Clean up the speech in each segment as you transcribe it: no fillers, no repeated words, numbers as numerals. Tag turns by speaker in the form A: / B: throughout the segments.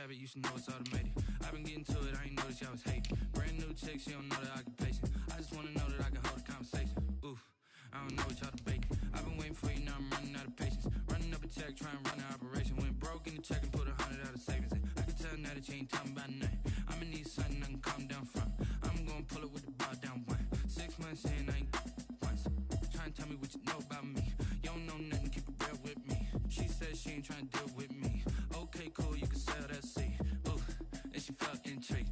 A: habit, you should know it's automated. I've been getting to it, I ain't noticed y'all was hating. Brand new chick, she don't know the occupation. I just wanna know that I can hold a conversation. Oof, I don't know what y'all debating. I've been waiting for you, now I'm running out of patience. Running up a check, trying to run an operation. Went broke in the check and put 100 out of savings in. I can tell now that you ain't talking about nothing. I'ma need something I can calm down from. I'm gonna pull it with the bar down one. 6 months in, I ain't once. Trying to tell me what you know about me. You don't know nothing, keep it real with me. She said she ain't trying to deal with me. Okay, cool, you can sell that seed. Ooh, and she felt intrigued.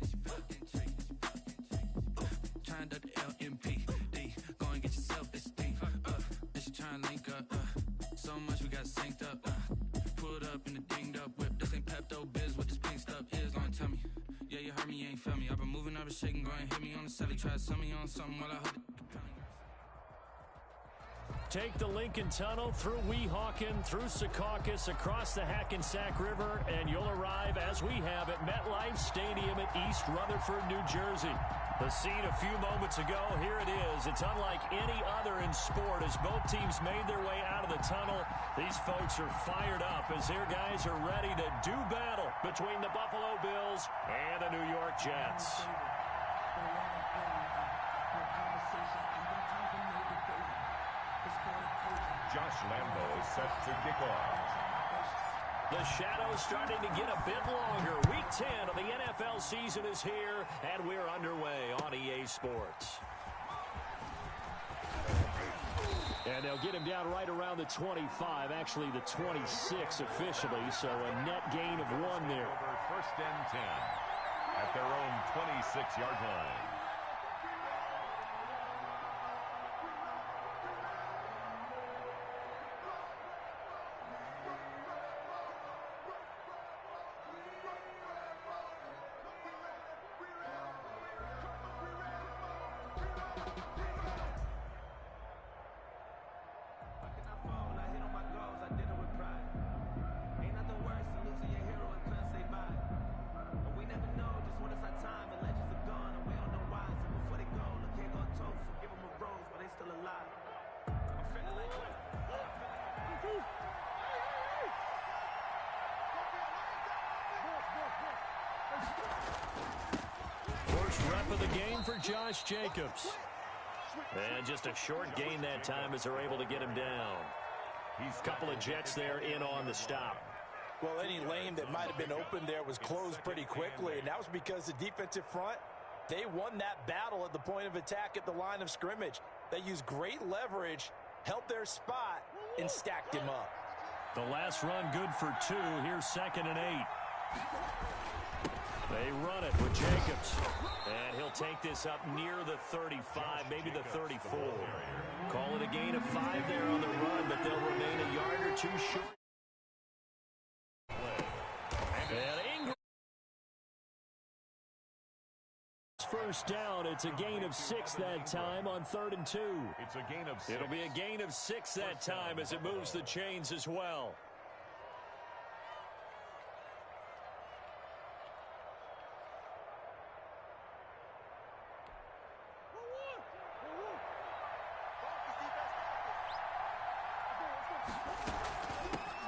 A: Trying to duck the LMPD. Go and get your self-esteem. And she trying to link up. So much we got synced up. Pulled up in the dinged up whip. This ain't Pepto-Biz, what this pink stuff is. Gonna tell me. Yeah, you heard me, you ain't felt me. I've been moving, I've been shaking. Go and hit me on the celly. Try to sell me on something while I hold it.
B: Take the Lincoln Tunnel through Weehawken, through Secaucus, across the Hackensack River, and you'll arrive, as we have, at MetLife Stadium at East Rutherford, New Jersey. The scene a few moments ago, here it is. It's unlike any other in sport as both teams made their way out of the tunnel. These folks are fired up as their guys are ready to do battle between the Buffalo Bills and the New York Jets.
C: Josh Lambo is set to kick off.
B: The shadow's starting to get a bit longer. Week 10 of the NFL season is here, and we're underway on EA Sports. And they'll get him down right around the 25, actually the 26 officially, so a net gain of 1 there.
C: Over 1st and 10 at their own 26-yard line.
B: First rep of the game for Josh Jacobs. And just a short gain that time as they're able to get him down. A couple of Jets there in on the stop.
D: Well, any lane that might have been open there was closed pretty quickly, and that was because the defensive front, they won that battle at the point of attack at the line of scrimmage. They used great leverage, held their spot, and stacked him up.
B: The last run good for 2. Here's 2nd and 8. They run it with Jacobs. And he'll take this up near the 35, maybe the 34. Call it a gain of 5 there on the run, but they'll remain a yard or 2 short. And Ingram. First down. It's a gain of 6 that time on 3rd and 2.
C: It's a gain of 6.
B: It'll be a gain of 6 that time as it moves the chains as well.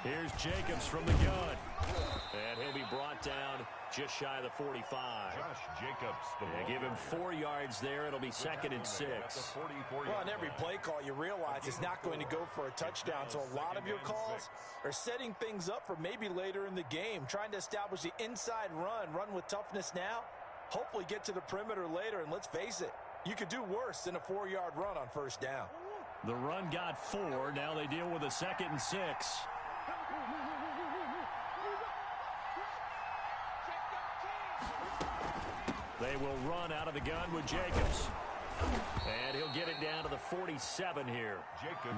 B: Here's Jacobs from the gun. And he'll be brought down just shy of the 45.
C: Josh Jacobs.
B: Give him 4 yards there. It'll be 2nd and 6.
D: Well, on every play call, you realize it's not going to go for a touchdown. So a lot of your calls are setting things up for maybe later in the game, trying to establish the inside run with toughness now, hopefully get to the perimeter later. And let's face it, you could do worse than a 4-yard run on 1st down.
B: The run got 4. Now they deal with a 2nd and 6. They will run out of the gun with Jacobs. And he'll get it down to the 47 here.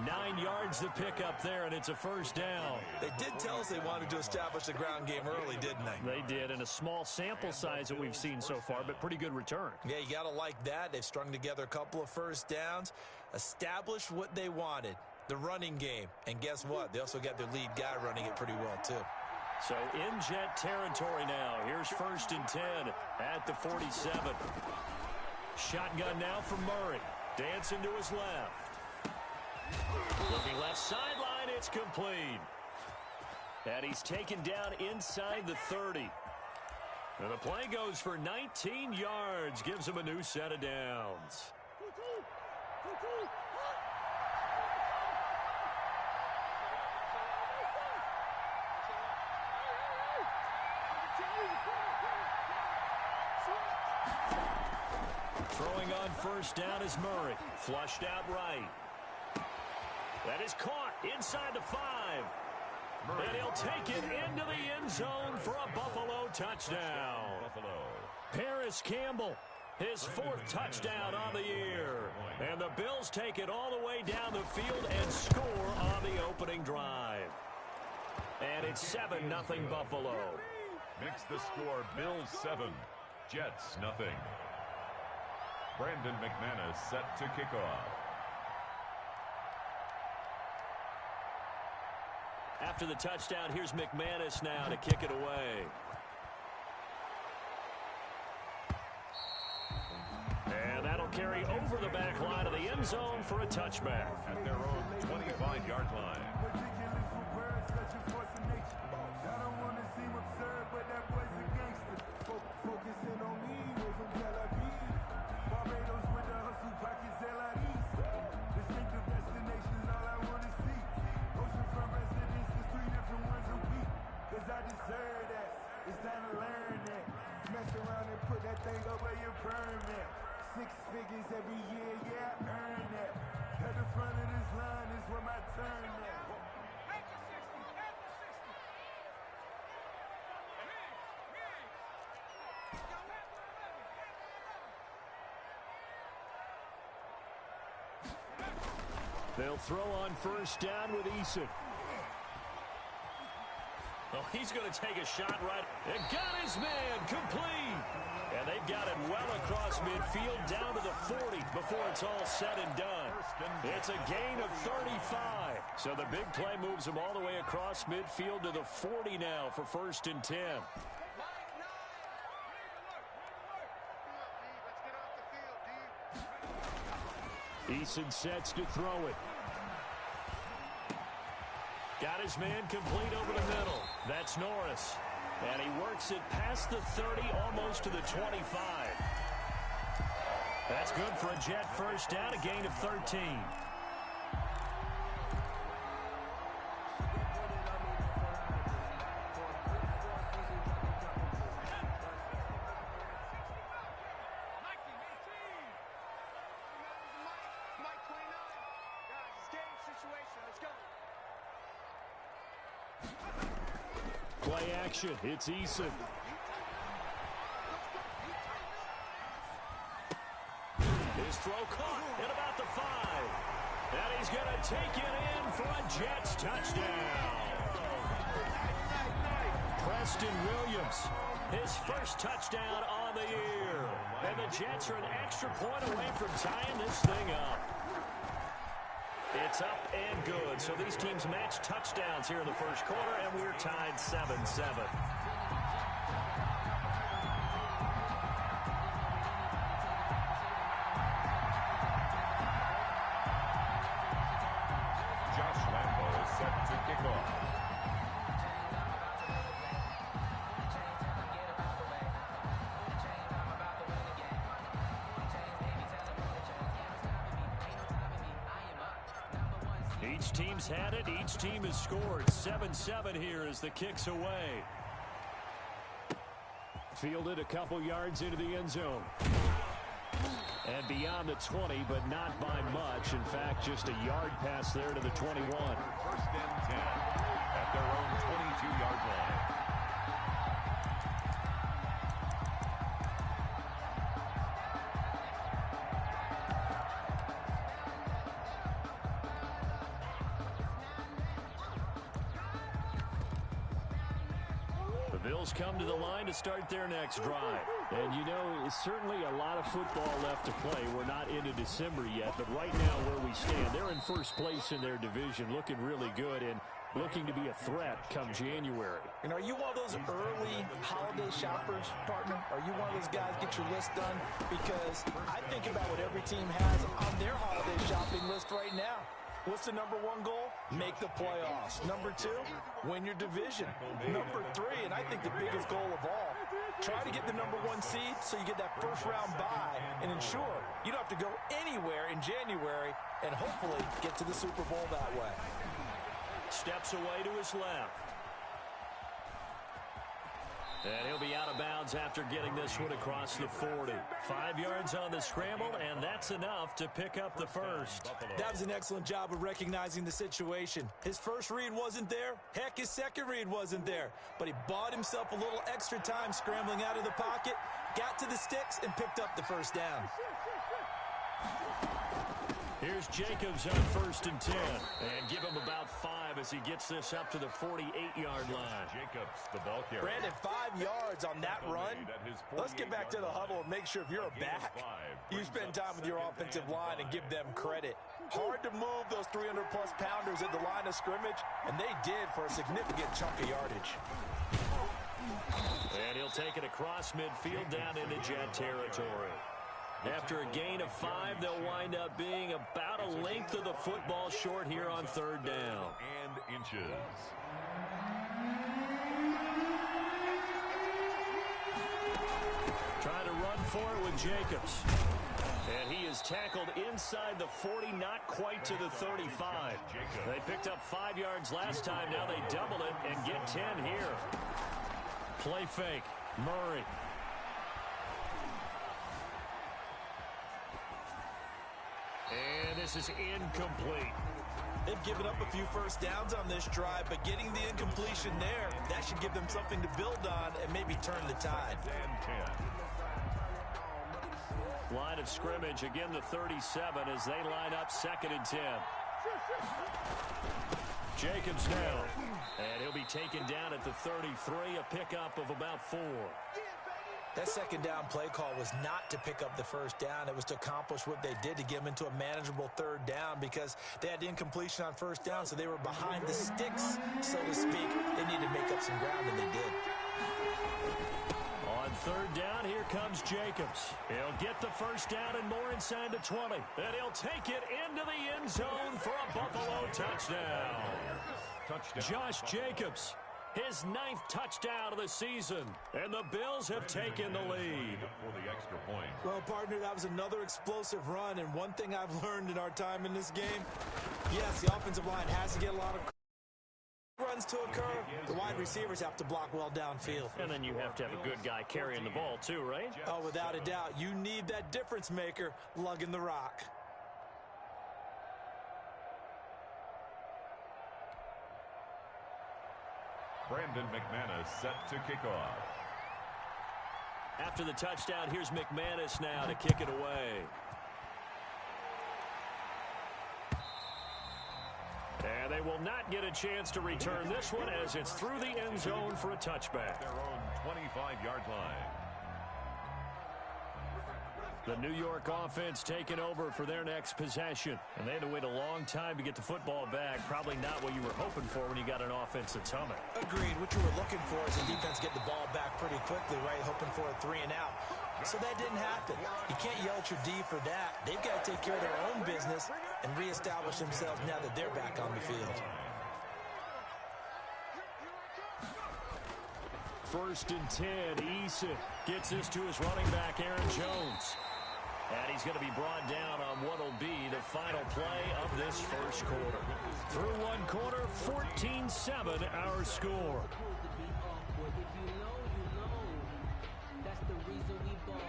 B: 9 yards to pick up there, and it's a 1st down.
D: They did tell us they wanted to establish the ground game early, didn't they?
B: They did, and a small sample size that we've seen so far, but pretty good return.
D: Yeah, you got to like that. They've strung together a couple of 1st downs, established what they wanted, the running game. And guess what? They also got their lead guy running it pretty well, too.
B: So in Jet territory now. Here's 1st and 10 at the 47. Shotgun now for Murray. Dancing to his left. Looking left sideline. It's complete. And he's taken down inside the 30. And the play goes for 19 yards, gives him a new set of downs. Throwing on first down is Murray. Flushed out right. That is caught inside the 5. And he'll take it into the end zone for a Buffalo touchdown. Paris Campbell, his 4th touchdown on the year. And the Bills take it all the way down the field and score on the opening drive. And it's 7-0 Buffalo.
C: Makes the score Bills 7, Jets nothing. Brandon McManus set to kick off.
B: After the touchdown, here's McManus now to kick it away. And that'll carry over the back line of the end zone for a touchback.
C: At their own 25-yard line.
E: Every year, yeah, I earn that. At the front of this line is where my turn at.
B: They'll throw on first down with Eason. Oh, he's going to take a shot right. And got his man complete. And they've got it well across midfield down to the 40 before it's all said and done. It's a gain of 35. So the big play moves him all the way across midfield to the 40 now for 1st and 10. Eason sets to throw it. Got his man complete over the middle. That's Norris. And he works it past the 30, almost to the 25. That's good for a Jet first down, a gain of 13. Play action. It's Eason. His throw caught at about the 5. And he's going to take it in for a Jets touchdown. Preston Williams, his first touchdown on the year. And the Jets are an extra point away from tying this thing up. It's up and good. So these teams match touchdowns here in the first quarter, and we're tied 7-7.
C: Josh Lambo is set to kick off.
B: Each team's had it. Each team has scored. 7-7 here as the kick's away. Fielded a couple yards into the end zone. And beyond the 20, but not by much. In fact, just a yard pass there to the 21.
C: 1st and 10 at their own 22-yard line.
B: Bills come to the line to start their next drive. And, you know, it's certainly a lot of football left to play. We're not into December yet, but right now where we stand, they're in first place in their division, looking really good and looking to be a threat come January.
D: And are you one of those early holiday shoppers, partner? Are you one of those guys get your list done? Because I think about what every team has on their holiday shopping list right now. What's the number 1 goal? Make the playoffs. Number 2, win your division. Number 3, and I think the biggest goal of all, Try to get the #1 seed so you get that first-round bye and ensure you don't have to go anywhere in January and hopefully get to the Super Bowl that way.
B: Steps away to his left. And he'll be out of bounds after getting this one across the 40. 5 yards on the scramble, and that's enough to pick up the first.
D: That was an excellent job of recognizing the situation. His first read wasn't there. Heck, his second read wasn't there. But he bought himself a little extra time scrambling out of the pocket, got to the sticks, and picked up the first down.
B: Here's Jacobs on 1st and 10. And give him about 5 as he gets this up to the 48-yard line.
C: Jacobs, the ball carrier.
D: Brandon, 5 yards on that run. Let's get back to the huddle and make sure if you're a back, you spend time with your offensive line and give them credit. Hard to move those 300-plus pounders at the line of scrimmage, and they did for a significant chunk of yardage.
B: And he'll take it across midfield down into Jet territory. After a gain of 5, they'll wind up being about a length of the football short here on 3rd down.
C: And inches.
B: Trying to run for it with Jacobs. And he is tackled inside the 40, not quite to the 35. They picked up 5 yards last time. Now they double it and get 10 here. Play fake. Murray. And this is incomplete.
D: They've given up a few first downs on this drive, but getting the incompletion there, that should give them something to build on and maybe turn the tide.
B: Line of scrimmage, again the 37 as they line up 2nd and 10. Jacobs now. And he'll be taken down at the 33, a pickup of about 4.
D: That second down play call was not to pick up the first down. It was to accomplish what they did to get them into a manageable 3rd down because they had incompletion on 1st down, so they were behind the sticks, so to speak. They needed to make up some ground, and they did.
B: On 3rd down, here comes Jacobs. He'll get the first down and more inside the 20. And he'll take it into the end zone for a Buffalo touchdown. Josh Jacobs. His 9th touchdown of the season, and the Bills have taken the lead.
C: For the extra point.
D: Well, partner, that was another explosive run, and one thing I've learned in our time in this game, yes, the offensive line has to get a lot of runs to occur. The wide receivers have to block well downfield.
B: And then you have to have a good guy carrying the ball too, right?
D: Oh, without a doubt. You need that difference maker lugging the rock.
C: Brandon McManus set to kick off.
B: After the touchdown, here's McManus now to kick it away. And they will not get a chance to return this one as it's through the end zone for a touchback.
C: Their own 25-yard line.
B: The New York offense taking over for their next possession. And they had to wait a long time to get the football back. Probably not what you were hoping for when you got an offense that's humming.
D: Agreed. What you were looking for is the defense get the ball back pretty quickly, right? Hoping for a 3 and out. So that didn't happen. You can't yell at your D for that. They've got to take care of their own business and reestablish themselves now that they're back on the field.
B: 1st and 10. Eason gets this to his running back, Aaron Jones. And he's going to be brought down on what will be the final play of this first quarter. Through one quarter, 14-7 our score.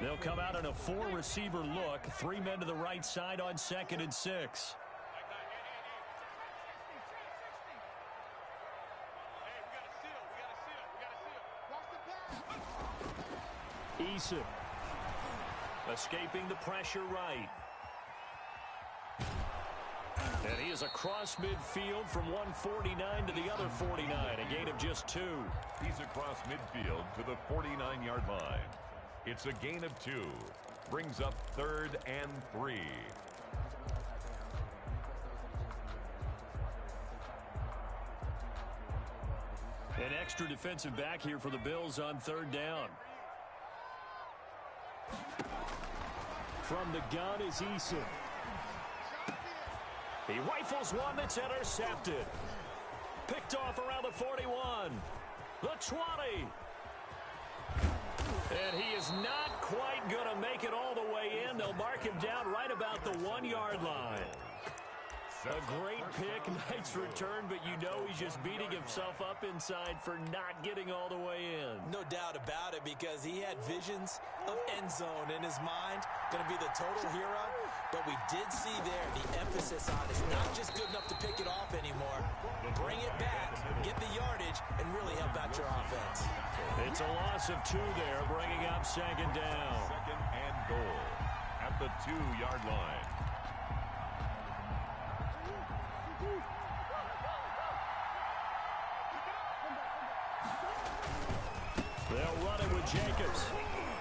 B: They'll come out in a 4-receiver look. 3 men to the right side on 2nd and 6. Eason. Escaping the pressure right. And he is across midfield from 149 to the other 49. A gain of just 2.
C: He's across midfield to the 49-yard line. It's a gain of 2. Brings up 3rd and 3.
B: An extra defensive back here for the Bills on 3rd down. From the gun is Eason. He rifles one that's intercepted. Picked off around the 41. The 20. And he is not quite going to make it all the way in. They'll mark him down right about the 1-yard line. A great pick, nice return, but you know he's just beating himself up inside for not getting all the way in.
D: No doubt about it, because he had visions of end zone in his mind, going to be the total hero. But we did see there the emphasis on it's not just good enough to pick it off anymore. Bring it back, get the yardage, and really help out your offense.
B: It's a loss of 2 there, bringing up second down.
C: Second and goal at the 2-yard line.
B: They'll run it with Jacobs.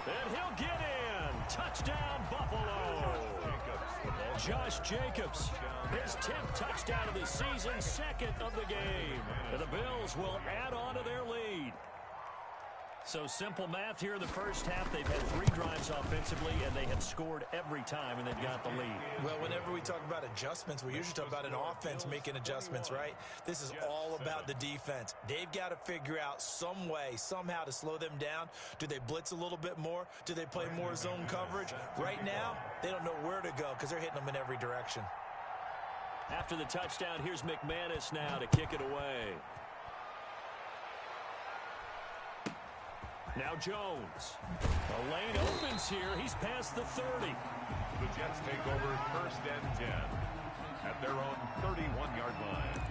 B: And he'll get in. Touchdown, Buffalo. Josh Jacobs, his 10th touchdown of the season, 2nd of the game. And the Bills will add on to their lead. So simple math here in the first half. They've had 3 drives offensively, and they have scored every time, and they've got the lead.
D: Well, whenever we talk about adjustments, we usually talk about an offense making adjustments, right? This is all about the defense. They've got to figure out some way, somehow to slow them down. Do they blitz a little bit more? Do they play more zone coverage? Right now, they don't know where to go because they're hitting them in every direction.
B: After the touchdown, here's McManus now to kick it away. Now Jones. The lane opens here. He's past the 30.
C: The Jets take over 1st and 10 at their own 31-yard line.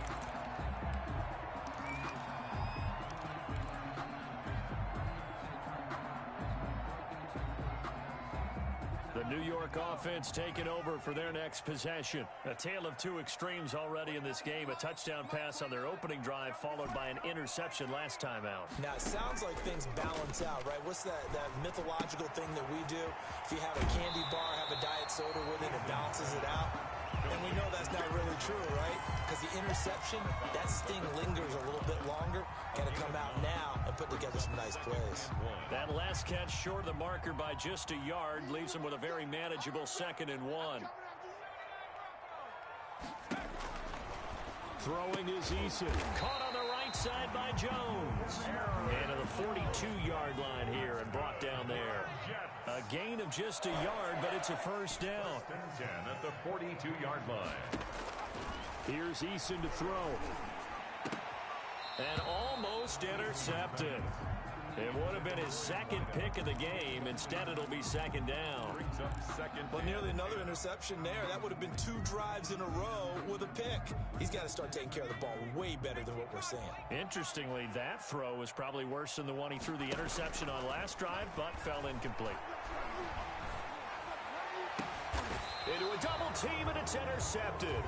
B: The New York offense taking over for their next possession. A tale of 2 extremes already in this game. A touchdown pass on their opening drive, followed by an interception last time out.
D: Now, it sounds like things balance out, right? What's that mythological thing that we do? If you have a candy bar, have a diet soda with it, it balances it out. And we know that's not really true, right? Because the interception, that sting lingers a little bit longer. Got to come out now and put together some nice plays.
B: That last catch short of the marker by just a yard leaves him with a very manageable 2nd and 1. Throwing is Eason. Caught on the right side by Jones. And to the 42-yard line here and brought down there. A gain of just a yard, but it's a first down.
C: 10 at the 42-yard line.
B: Here's Eason to throw. And almost intercepted. It would have been his 2nd pick of the game. Instead, it'll be 2nd down.
C: Brings up 2nd.
D: Well, nearly another interception there. That would have been 2 drives in a row with a pick. He's got to start taking care of the ball way better than what we're seeing.
B: Interestingly, that throw was probably worse than the one he threw the interception on last drive, but fell incomplete. Into a double team, and it's intercepted.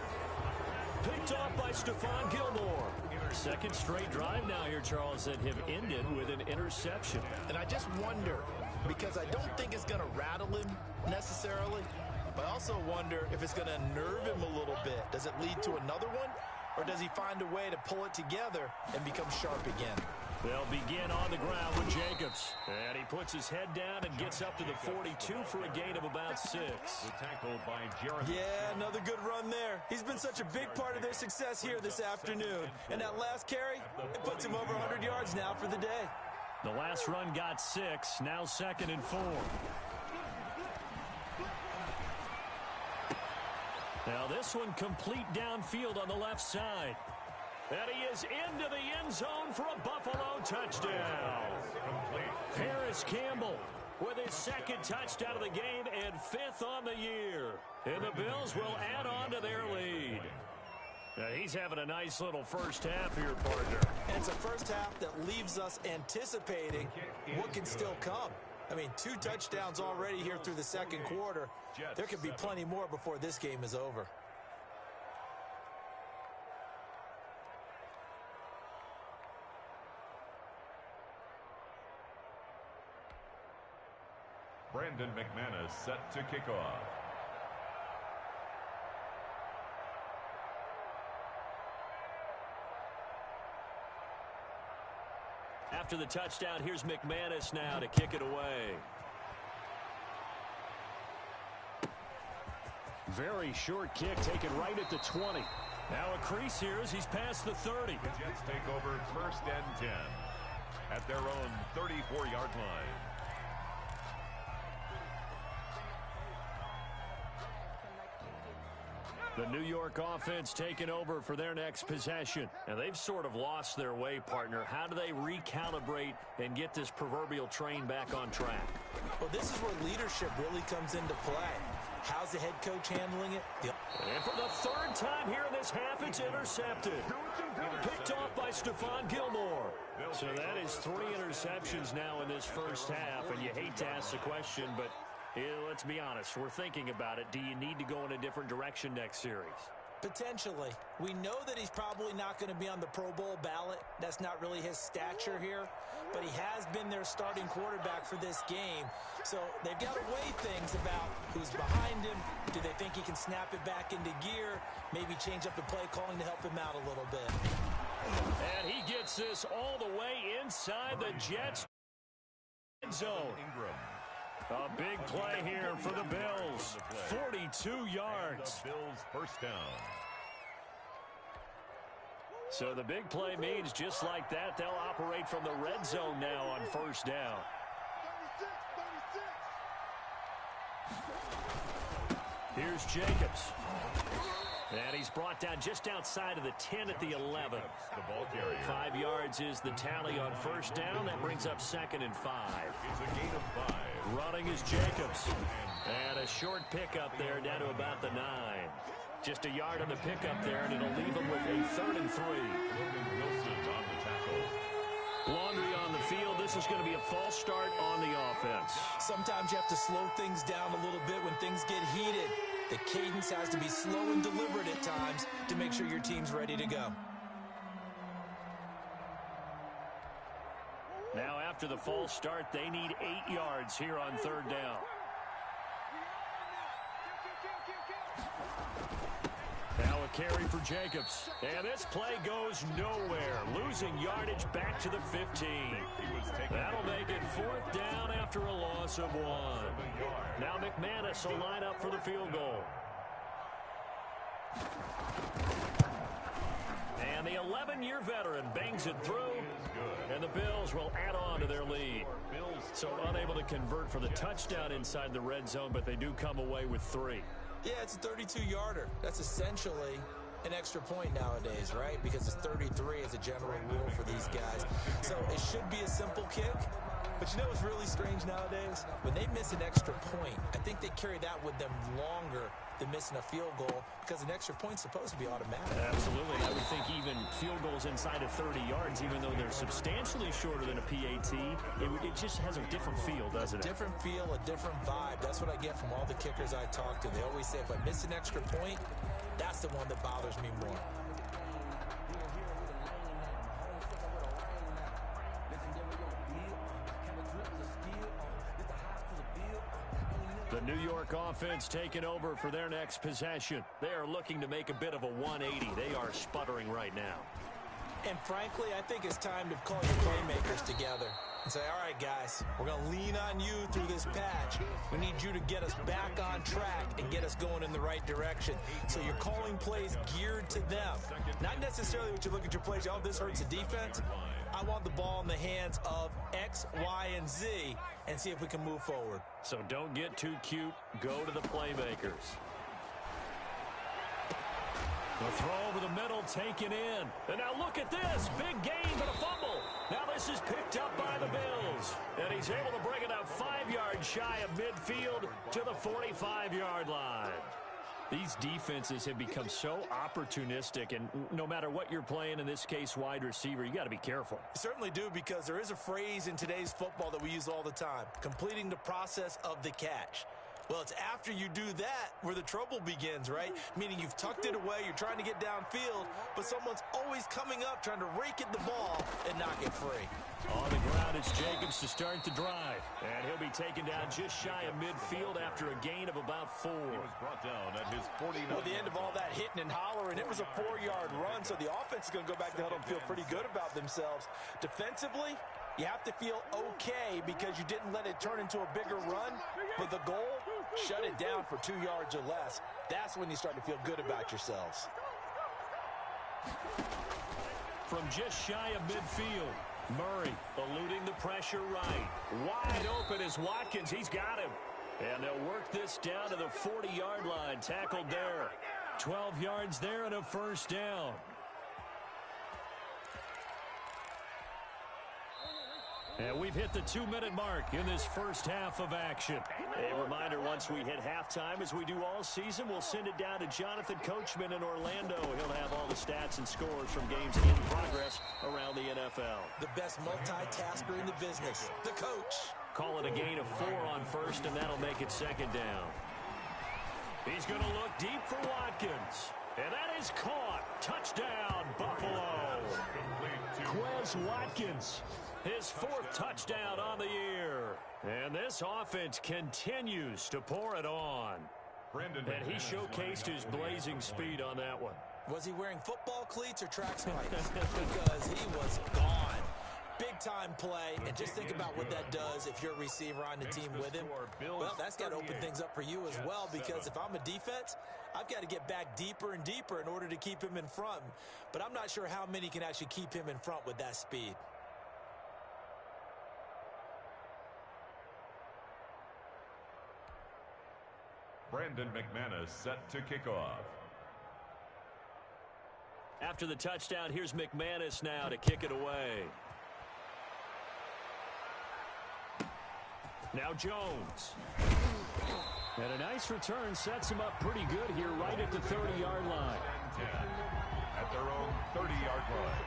B: Picked off by Stephon Gilmore. 2nd straight drive now here, Charles, that have ended with an interception.
D: And I just wonder, because I don't think it's going to rattle him necessarily, but I also wonder if it's going to unnerve him a little bit. Does it lead to another one, or does he find a way to pull it together and become sharp again?
B: They'll begin on the ground with Jacobs. And he puts his head down and gets up to the 42 for a gain of about 6.
C: The tackle by Jared.
D: Yeah, another good run there. He's been such a big part of their success here this afternoon. And that last carry, it puts him over 100 yards now for the day.
B: The last run got 6, now 2nd and 4. Now this one complete downfield on the left side. And he is into the end zone for a Buffalo touchdown. Paris Campbell with his 2nd touchdown of the game and 5th on the year. And the Bills will add on to their lead. Now he's having a nice little first half here, partner.
D: And it's a first half that leaves us anticipating what can still come. I mean, 2 touchdowns already here through the 2nd quarter. There could be plenty more before this game is over.
C: Brandon McManus set to kick off.
B: After the touchdown, here's McManus now to kick it away. Very short kick taken right at the 20. Now a crease here as he's past the 30.
C: The Jets take over 1st and 10 at their own 34-yard line.
B: The New York offense taking over for their next possession. And they've sort of lost their way, partner. How do they recalibrate and get this proverbial train back on track?
D: Well, this is where leadership really comes into play. How's the head coach handling it?
B: And for the third time here in this half, it's intercepted. Picked off by Stephon Gilmore. So that is 3 interceptions now in this first half. And you hate to ask the question, but let's be honest. We're thinking about it. Do you need to go in a different direction next series?
D: Potentially. We know that he's probably not going to be on the Pro Bowl ballot. That's not really his stature here. But he has been their starting quarterback for this game. So they've got to weigh things about who's behind him. Do they think he can snap it back into gear? Maybe change up the play calling to help him out a little bit.
B: And he gets this all the way inside the Jets zone. A big play here for the Bills. 42 yards.
C: Bills first down.
B: So the big play means just like that, they'll operate from the red zone now on first down. Here's Jacobs. And he's brought down just outside of the 10 at the 11.
C: The ball carrier.
B: 5 yards is the tally on first down. That brings up 2nd and 5.
C: It's a gain of 5.
B: Running is Jacobs. And a short pickup there down to about the 9. Just a yard on the pickup there, and it'll leave him with a 3rd and 3.
C: Logan Wilson on the tackle.
B: Laundry on the field. This is going to be a false start on the offense.
D: Sometimes you have to slow things down a little bit when things get heated. The cadence has to be slow and deliberate at times to make sure your team's ready to go.
B: Now after the false start, they need 8 yards here on 3rd down. Now a carry for Jacobs. And this play goes nowhere. Losing yardage back to the 15. That'll make it 4th down after a loss of 1. Now McManus will line up for the field goal. And the 11-year veteran bangs it through. And the Bills will add on to their lead. So unable to convert for the touchdown inside the red zone, but they do come away with 3.
D: Yeah, it's a 32-yarder. That's essentially an extra point nowadays, right? Because it's 33 as a general rule for these guys. So it should be a simple kick. But you know what's really strange nowadays? When they miss an extra point, I think they carry that with them longer than missing a field goal because an extra point's supposed to be automatic.
B: Absolutely. I would think even field goals inside of 30 yards, even though they're substantially shorter than a PAT, it just has a different feel, doesn't it?
D: A different feel, a different vibe. That's what I get from all the kickers I talk to. They always say if I miss an extra point, that's the one that bothers me more.
B: The New York offense taking over for their next possession. They are looking to make a bit of a 180. They are sputtering right now.
D: And frankly, I think it's time to call your playmakers together and say, all right, guys, we're going to lean on you through this patch. We need you to get us back on track and get us going in the right direction. So you're calling plays geared to them. Not necessarily what you look at your plays, oh, this hurts the defense. I want the ball in the hands of X, Y, and Z and see if we can move forward.
B: So don't get too cute. Go to the playmakers. The throw over the middle taken in. And now look at this. Big gain, but a fumble. Now this is picked up by the Bills. And he's able to bring it up 5 yards shy of midfield to the 45-yard line. These defenses have become so opportunistic, and no matter what you're playing, in this case wide receiver, you got to be careful.
D: You certainly do, because there is a phrase in today's football that we use all the time, completing the process of the catch. Well, it's after you do that where the trouble begins, right? Meaning you've tucked it away, you're trying to get downfield, but someone's always coming up trying to rake at the ball and knock it free.
B: On the ground, it's Jacobs to start the drive. And he'll be taken down just shy of midfield after a gain of about 4.
C: He was brought down at his 49.
D: Well, at the end of all that hitting and hollering, it was a 4-yard run, so the offense is going to go back to huddle and feel pretty good about themselves. Defensively, you have to feel okay because you didn't let it turn into a bigger run. But the goal, shut it down for 2 yards or less. That's when you start to feel good about yourselves.
B: From just shy of midfield, Murray eluding the pressure right. Wide open is Watkins. He's got him. And they'll work this down to the 40-yard line. Tackled there. 12 yards there and a first down. And we've hit the 2-minute mark in this first half of action. A reminder, once we hit halftime, as we do all season, we'll send it down to Jonathan Coachman in Orlando. He'll have all the stats and scores from games in progress around the NFL.
D: The best multitasker in the business, the coach.
B: Call it a gain of 4 on first, and that'll make it second down. He's going to look deep for Watkins. And that is caught. Touchdown, Buffalo. Quez Watkins. His 4th touchdown on the year. And this offense continues to pour it on. And he showcased his blazing speed on that one.
D: Was he wearing football cleats or track spikes? Because he was gone. Big-time play, and just think about what that does if you're a receiver on the team with him. Well, that's got to open things up for you as well, because if I'm a defense, I've got to get back deeper and deeper in order to keep him in front. But I'm not sure how many can actually keep him in front with that speed.
C: Brandon McManus set to kick off.
B: After the touchdown, here's McManus now to kick it away. Now Jones. And a nice return sets him up pretty good here right at the 30-yard line.
C: 10 at their own 30-yard line.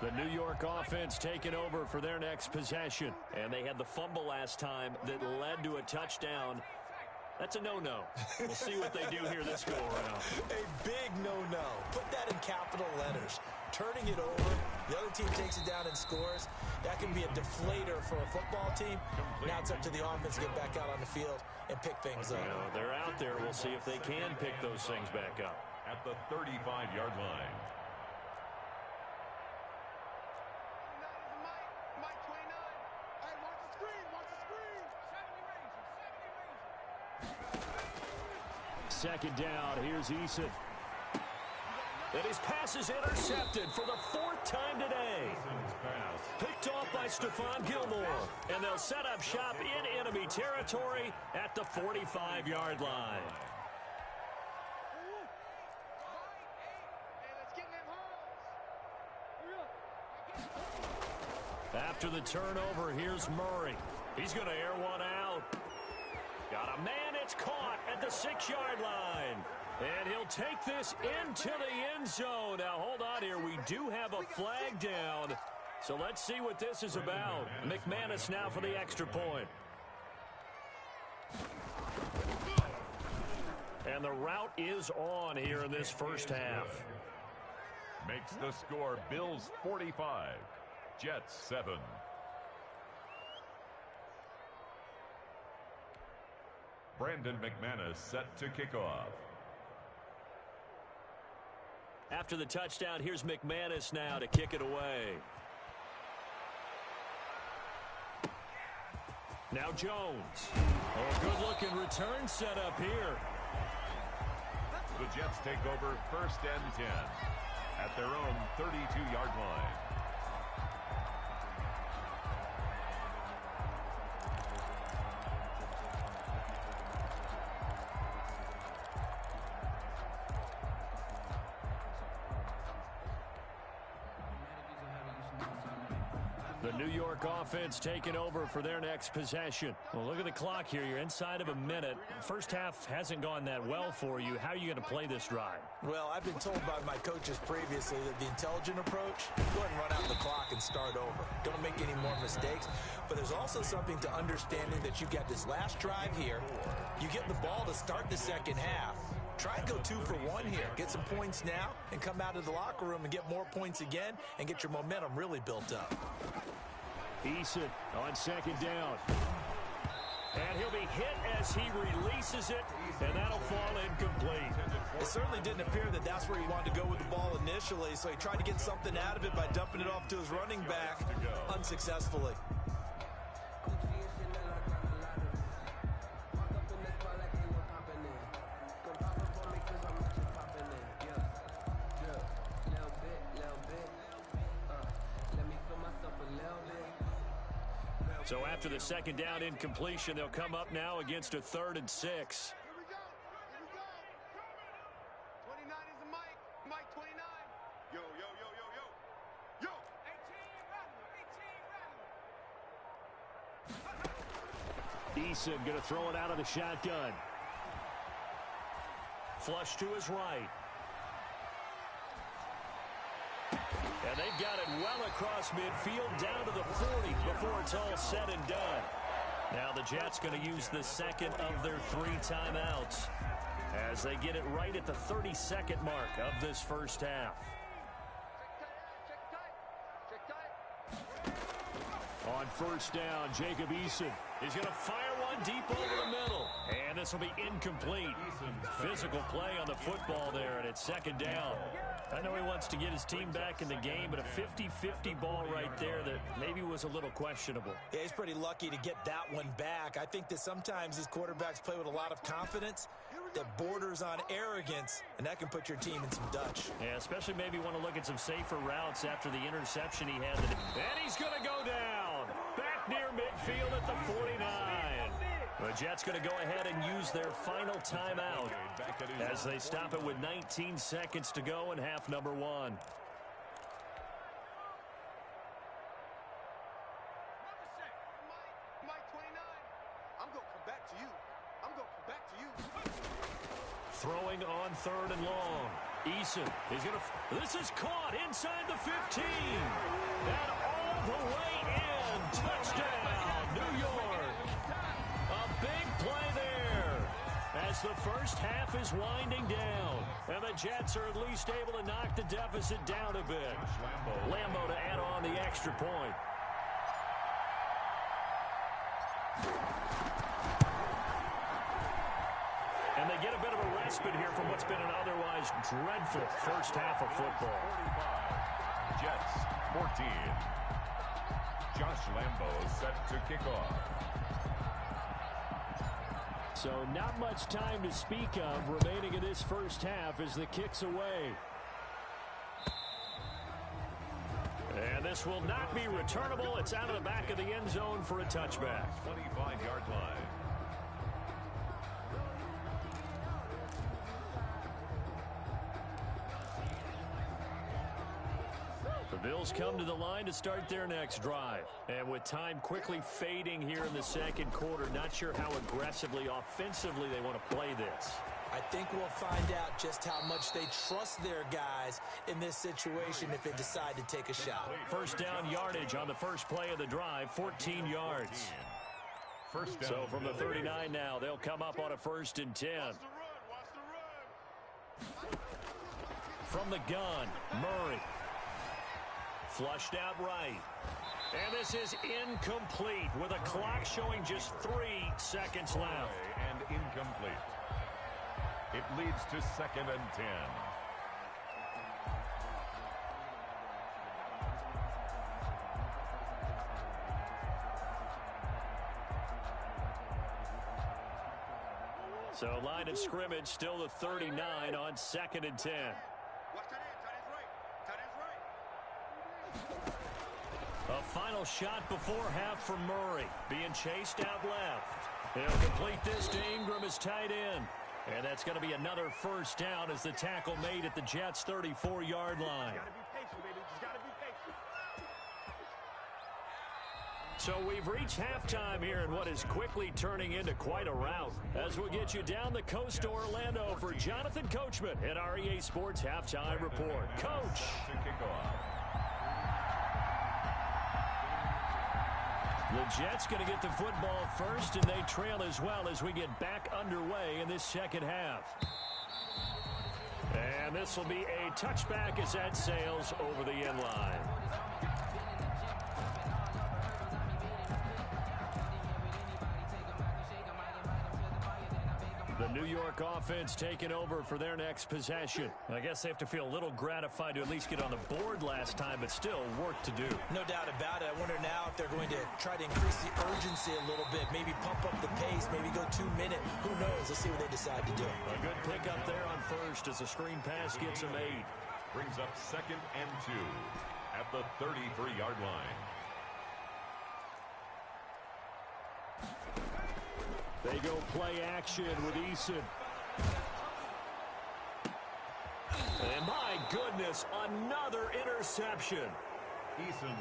B: The New York offense taking over for their next possession. And they had the fumble last time that led to a touchdown. That's a no-no. We'll see what they do here this go-around.
D: A big no-no. Put that in capital letters. Turning it over, the other team takes it down and scores. That can be a deflator for a football team. Now it's up to the offense to get back out on the field and pick things up.
B: They're out there. We'll see if they can pick those things back up.
C: At the 35-yard line.
B: Second down, here's Eason. And his pass is intercepted for the 4th time today. Picked off by Stephon Gilmore. And they'll set up shop in enemy territory at the 45-yard line. After the turnover, here's Murray. He's going to air one out. Got a man, it's caught at the 6-yard line. And he'll take this into the end zone. Now, hold on here. We do have a flag down. So let's see what this is about. McManus now for the extra point. And the route is on here in this first half.
C: Makes the score Bills 45, Jets 7. Brandon McManus set to kick off.
B: After the touchdown, here's McManus now to kick it away. Now Jones. A good-looking return set up here.
C: The Jets take over 1st and 10 at their own 32-yard line.
B: The New York offense taking over for their next possession. Well, look at the clock here. You're inside of a minute. First half hasn't gone that well for you. How are you going to play this drive?
D: Well, I've been told by my coaches previously that the intelligent approach, go ahead and run out the clock and start over. Don't make any more mistakes. But there's also something to understanding that you got this last drive here. You get the ball to start the second half. Try and go 2 for 1 here. Get some points now and come out of the locker room and get more points again and get your momentum really built up.
B: Eason on second down. And he'll be hit as he releases it, and that'll fall incomplete.
D: It certainly didn't appear that that's where he wanted to go with the ball initially, so he tried to get something out of it by dumping it off to his running back unsuccessfully.
B: So after the second down incompletion, they'll come up now against a 3rd and 6.
F: Here we go. 29 is the mic. Mic 29. Yo, yo, yo, yo, yo. Yo.
B: 18 running. Eason going to throw it out of the shotgun. Flush to his right. And they've got it well across midfield down to the 40 before it's all said and done. Now the Jets going to use the second of their 3 timeouts as they get it right at the 32nd mark of this first half. On first down, Jacob Eason is going to fire one deep over the middle. And this will be incomplete. Physical play on the football there, and it's second down. I know he wants to get his team back in the game, but a 50-50 ball right there that maybe was a little questionable.
D: Yeah, he's pretty lucky to get that one back. I think that sometimes these quarterbacks play with a lot of confidence that borders on arrogance, and that can put your team in some Dutch.
B: Yeah, especially maybe want to look at some safer routes after the interception he had. And he's going to go down. Back near midfield at the 49. The Jets going to go ahead and use their final timeout as they stop it with 19 seconds to go in half number 1. Throwing on 3rd and long. Eason is going to... This is caught inside the 15. And all the way in. Touchdown, New York. A big play there as the first half is winding down. And the Jets are at least able to knock the deficit down a bit. Lambo to add on the extra point. And they get a bit of a respite here from what's been an otherwise dreadful first half of football.
C: 45. Jets 14. Josh Lambo set to kick off.
B: So not much time to speak of remaining in this first half as the kick's away. And this will not be returnable. It's out of the back of the end zone for a touchback.
C: 25-yard line.
B: The Bills come to the line to start their next drive. And with time quickly fading here in the second quarter, not sure how aggressively, offensively they want to play this.
D: I think we'll find out just how much they trust their guys in this situation if they decide to take a shot.
B: First down yardage on the first play of the drive, 14 yards.
C: First down.
B: So from the 39 now, they'll come up on a 1st and 10. From the gun, Murray. Flushed out right. And this is incomplete with a clock showing just 3 seconds left.
C: And incomplete. It leads to 2nd and 10.
B: So line of scrimmage still the 39 on 2nd and 10. A final shot before half for Murray. Being chased out left. He'll complete this to Ingram as tight end. And that's going to be another first down as the tackle made at the Jets' 34-yard line. So we've reached halftime here in what is quickly turning into quite a rout. As we'll get you down the coast to Orlando for Jonathan Coachman at our EA Sports Halftime Report. Coach. The Jets going to get the football first, and they trail as well as we get back underway in this second half. And this will be a touchback as that sails over the end line. The New York offense taking over for their next possession. I guess they have to feel a little gratified to at least get on the board last time, but still work to do.
D: No doubt about it. I wonder now if they're going to try to increase the urgency a little bit, maybe pump up the pace, maybe go 2-minute. Who knows? Let's see what they decide to do.
B: A good pickup there on first as a screen pass gets him 8.
C: Brings up 2nd and 2 at the 33-yard line.
B: They go play action with Eason. And my goodness, another interception.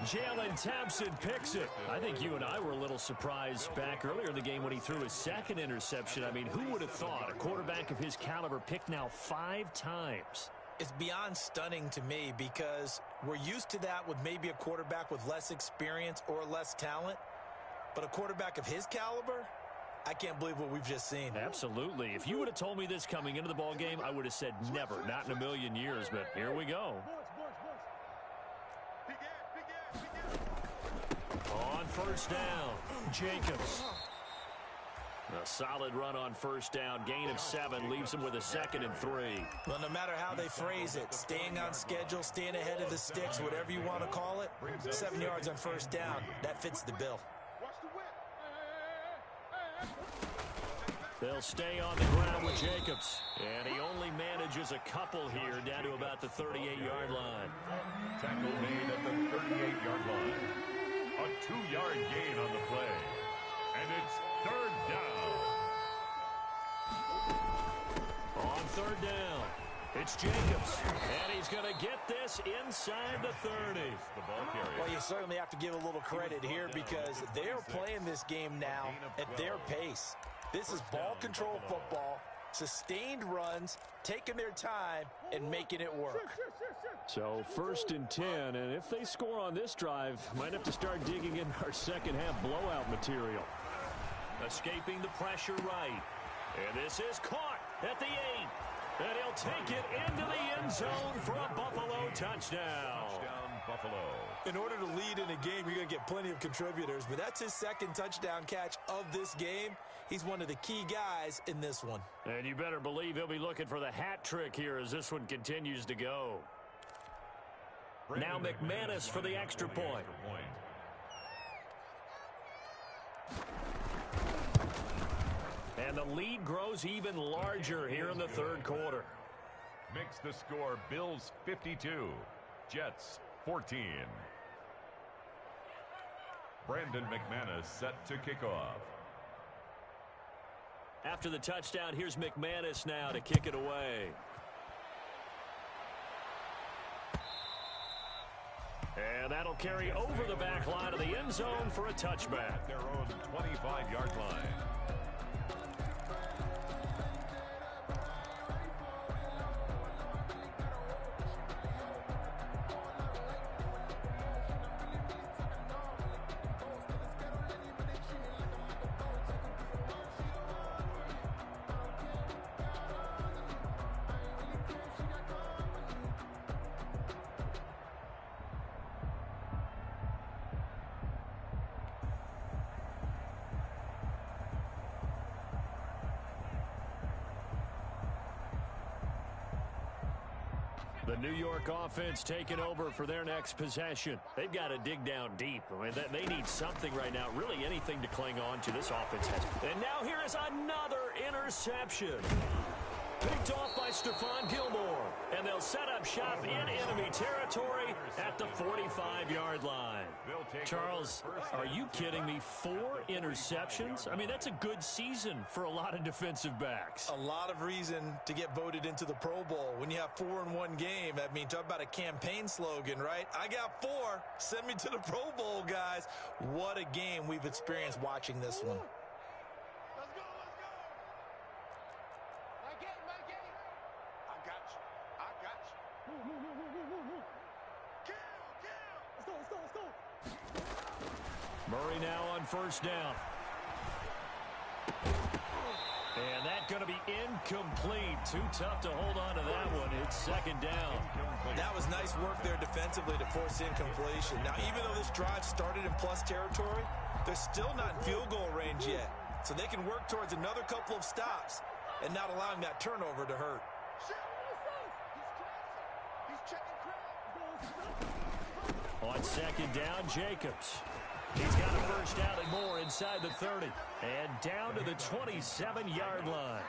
B: Jalen Thompson picks it. I think you and I were a little surprised back earlier in the game when he threw his second interception. I mean, who would have thought a quarterback of his caliber picked now 5 times?
D: It's beyond stunning to me because we're used to that with maybe a quarterback with less experience or less talent. But a quarterback of his caliber, I can't believe what we've just seen.
B: Absolutely. If you would have told me this coming into the ball game, I would have said never, not in a million years. But here we go. On first down, Jacobs. A solid run on first down. Gain of 7 leaves him with a 2nd and 3.
D: Well, no matter how they phrase it, staying on schedule, staying ahead of the sticks, whatever you want to call it, 7 yards on first down, that fits the bill.
B: They'll stay on the ground with Jacobs. And he only manages a couple here down to about the 38-yard line.
C: Tackle made at the 38-yard line. A 2-yard gain on the play. And it's 3rd down.
B: On 3rd down, it's Jacobs. And he's going to get this inside the 30.
C: The ball carrier.
D: Well, you certainly have to give a little credit here because they're playing this game now at their pace. This is ball control football, sustained runs, taking their time, and making it work.
B: So 1st and 10, and if they score on this drive, might have to start digging in our second-half blowout material. Escaping the pressure right. And this is caught at the 8. And he'll take it into the end zone for a Buffalo touchdown.
C: Touchdown, Buffalo.
D: In order to lead in a game, you're going to get plenty of contributors, but that's his 2nd touchdown catch of this game. He's one of the key guys in this one.
B: And you better believe he'll be looking for the hat trick here as this one continues to go. Now McManus for the extra point. And the lead grows even larger here in the 3rd quarter.
C: Makes the score Bills 52, Jets 14. Brandon McManus set to kick off.
B: After the touchdown, here's McManus now to kick it away. And that'll carry over the back line of the end zone for a touchback.
C: At their own 25-yard line.
B: The New York offense taking over for their next possession. They've got to dig down deep. I mean, they need something right now, really anything to cling on to. This offense has. And now here is another interception. Picked off by Stephon Gilmore. And they'll set up shop in enemy territory at the 45-yard line. Charles, are you kidding me? 4 interceptions? I mean, that's a good season for a lot of defensive backs.
D: A lot of reason to get voted into the Pro Bowl. When you have 4 in one game, I mean, talk about a campaign slogan, right? I got 4. Send me to the Pro Bowl, guys. What a game we've experienced watching this one.
B: Murray now on first down. And that's going to be incomplete. Too tough to hold on to that one. It's 2nd down.
D: That was nice work there defensively to force incompletion. Now, even though this drive started in plus territory, they're still not in field goal range yet. So they can work towards another couple of stops and not allowing that turnover to hurt.
B: On 2nd down, Jacobs. He's got a first down and more inside the 30. And down to the 27-yard line.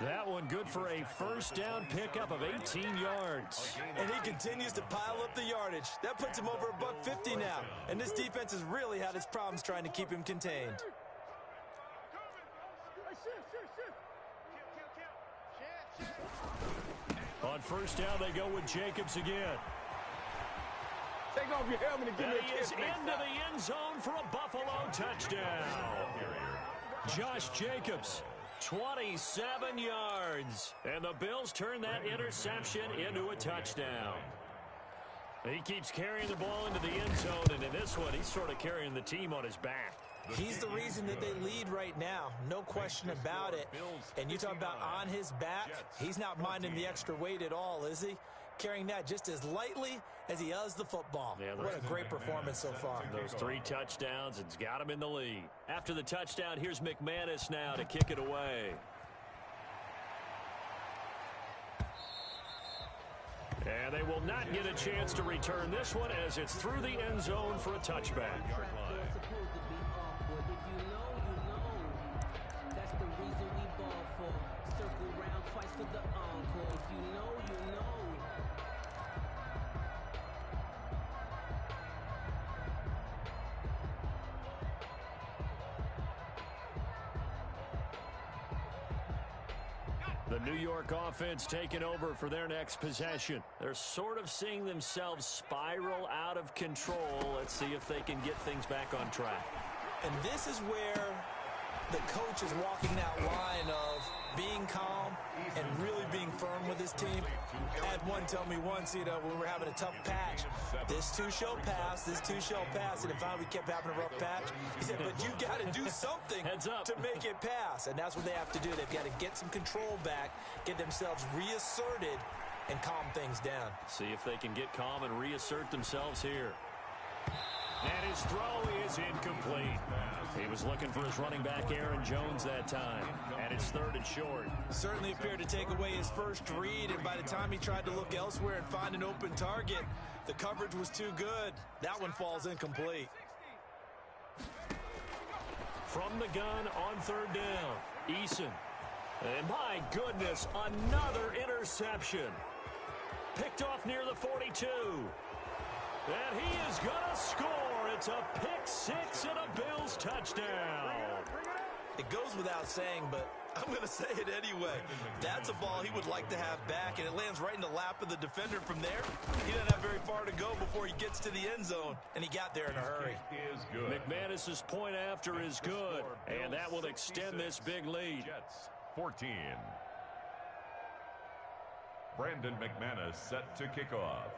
B: That one good for a first down pickup of 18 yards.
D: And he continues to pile up the yardage. That puts him over $150 now. And this defense has really had its problems trying to keep him contained.
B: On first down, they go with Jacobs again.
F: Take off your helmet and give me a
B: He is
F: kiss.
B: into the end zone for a Buffalo touchdown. Josh Jacobs, 27 yards. And the Bills turn that interception into a touchdown. He keeps carrying the ball into the end zone, and in this one, he's sort of carrying the team on his back.
D: He's the reason that they lead right now. No question about it. And you talk about on his back, he's not minding the extra weight at all, is he? Carrying that just as lightly as he does the football.
B: Yeah,
D: what a great performance so far.
B: Those 3 touchdowns, it's got him in the lead. After the touchdown, here's McManus now to kick it away. And they will not get a chance to return this one as it's through the end zone for a touchback. The New York offense taking over for their next possession. They're sort of seeing themselves spiral out of control. Let's see if they can get things back on track.
D: And this is where the coach is walking that line of being calm and really being firm with his team. I had one tell me once, when we were having a tough patch, this too shall pass, this too shall pass. And if we kept having a rough patch, he said, but you got to do something to make it pass. And that's what they have to do. They've got to get some control back, get themselves reasserted, and calm things down.
B: See if they can get calm and reassert themselves here. And his throw is incomplete. He was looking for his running back, Aaron Jones, that time. And it's 3rd and short.
D: Certainly appeared to take away his first read, and by the time he tried to look elsewhere and find an open target, the coverage was too good. That one falls incomplete.
B: From the gun on 3rd down, Eason. And my goodness, another interception. Picked off near the 42. And he is going to score. It's a pick 6 and a Bills touchdown.
D: It goes without saying, but I'm going to say it anyway. That's a ball he would like to have back, and it lands right in the lap of the defender from there. He doesn't have very far to go before he gets to the end zone, and he got there in a hurry.
B: McManus's point after is good, and that will extend this big lead.
C: Jets 14. Brandon McManus set to kick off.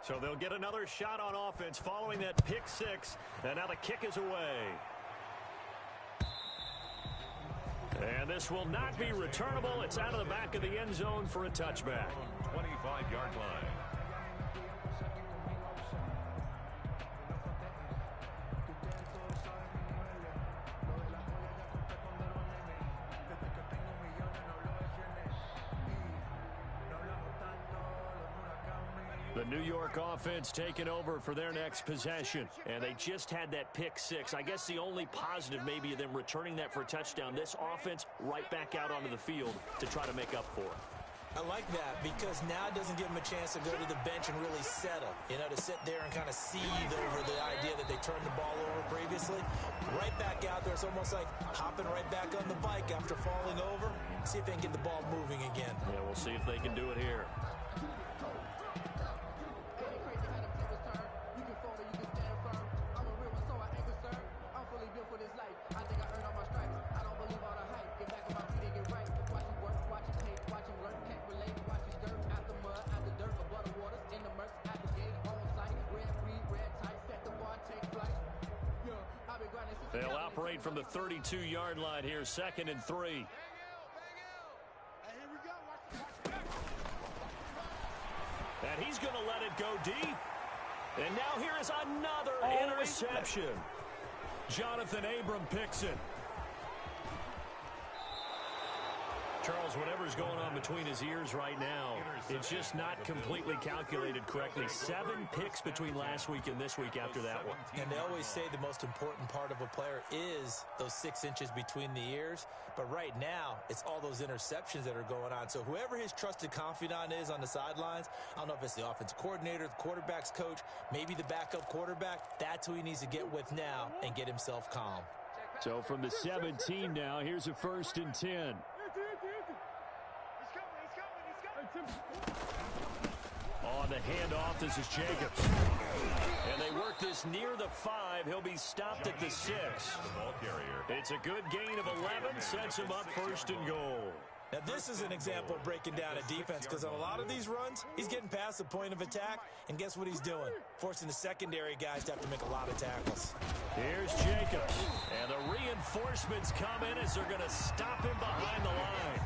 B: So they'll get another shot on offense following that pick 6. And now the kick is away. And this will not be returnable. It's out of the back of the end zone for a touchback.
C: 25-yard line.
B: The New York offense taking over for their next possession. And they just had that pick 6. I guess the only positive maybe of them returning that for a touchdown. This offense right back out onto the field to try to make up for it.
D: I like that because now it doesn't give them a chance to go to the bench and really settle. To sit there and kind of seethe over the idea that they turned the ball over previously. Right back out there. It's almost like hopping right back on the bike after falling over. See if they can get the ball moving again.
B: Yeah, we'll see if they can do it here. They'll operate from the 32-yard line here, 2nd and 3. And he's going to let it go deep. And now here is another interception. Jonathan Abram picks it. Charles, whatever's going on between his ears right now, it's just not completely calculated correctly. 7 picks between last week and this week after that one.
D: And they always say the most important part of a player is those 6 inches between the ears. But right now, it's all those interceptions that are going on. So whoever his trusted confidant is on the sidelines, I don't know if it's the offensive coordinator, the quarterback's coach, maybe the backup quarterback, that's who he needs to get with now and get himself calm.
B: So from the 17 now, here's a 1st and 10. on the handoff, this is Jacobs. And they work this near the 5. He'll be stopped at the 6. It's a good gain of 11, sets him up 1st and goal.
D: Now, this is an example of breaking down a defense because on a lot of these runs, he's getting past the point of attack, and guess what he's doing? Forcing the secondary guys to have to make a lot of tackles.
B: Here's Jacobs, and the reinforcements come in as they're going to stop him behind the line.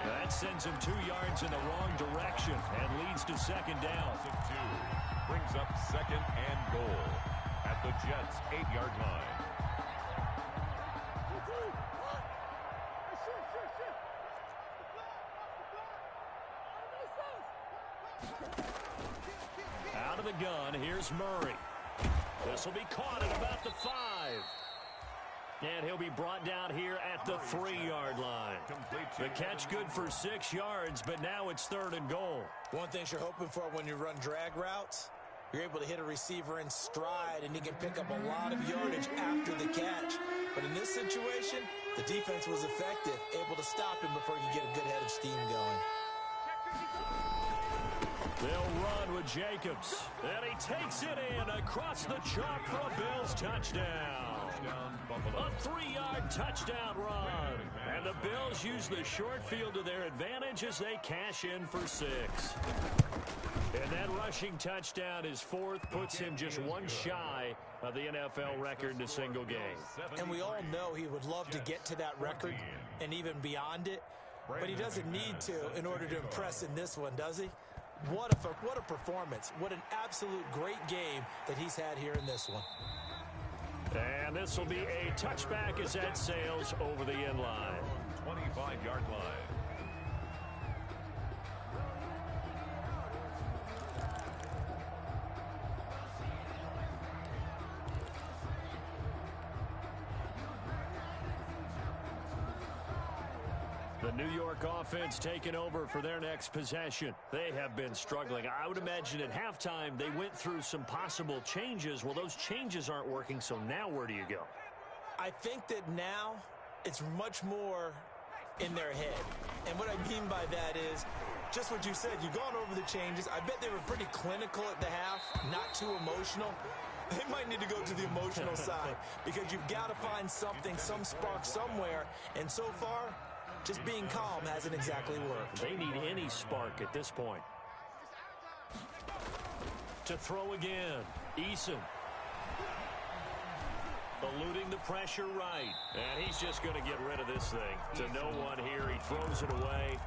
B: That sends him 2 yards in the wrong direction and leads to 2nd down.
C: Brings up 2nd and goal at the Jets' 8-yard line.
B: Out of the gun, here's Murray. This will be caught at about the 5. And he'll be brought down here at the 3-yard line. The catch good for 6 yards, but now it's 3rd and goal.
D: One thing you're hoping for when you run drag routes, you're able to hit a receiver in stride, and he can pick up a lot of yardage after the catch. But in this situation, the defense was effective, able to stop him before he could get a good head of steam going.
B: They'll run with Jacobs. And he takes it in across the chalk for a Bills touchdown. A 3-yard touchdown run. And the Bills use the short field to their advantage as they cash in for 6. And that rushing touchdown, his 4th, puts him just 1 shy of the NFL record in a single game.
D: And we all know he would love to get to that record and even beyond it. But he doesn't need to in order to impress in this one, does he? What a performance. What an absolute great game that he's had here in this one.
B: And this will be a touchback as that sails over the end line.
C: 25-yard line.
B: The New York offense taking over for their next possession. They have been struggling. I would imagine at halftime they went through some possible changes. Well, those changes aren't working, so now where do you go?
D: I think that now it's much more in their head. And what I mean by that is just what you said. You've gone over the changes. I bet they were pretty clinical at the half, not too emotional. They might need to go to the emotional side because you've got to find something, some spark somewhere. And so far, just being calm hasn't exactly worked.
B: They need any spark at this point. To throw again, Eason. Eluding the pressure right. And he's just going to get rid of this thing. To no one here, he throws it away.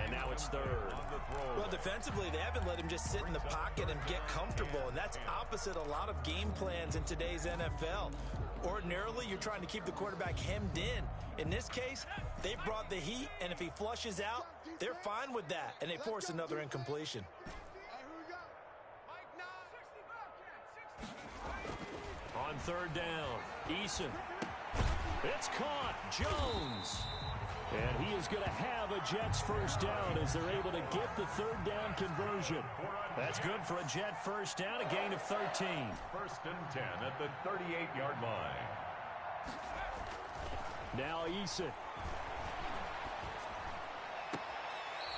B: And now it's 3rd.
D: Well, defensively, they haven't let him just sit in the pocket and get comfortable. And that's opposite a lot of game plans in today's NFL. Ordinarily, you're trying to keep the quarterback hemmed in. In this case, they brought the heat, and if he flushes out, they're fine with that, and they force another incompletion.
B: On 3rd down, Eason. It's caught. Jones. And he is going to have a Jets 1st down as they're able to get the 3rd down conversion. That's good for a Jet 1st down, a gain of 13.
C: 1st and 10 at the 38-yard line.
B: Now Eason.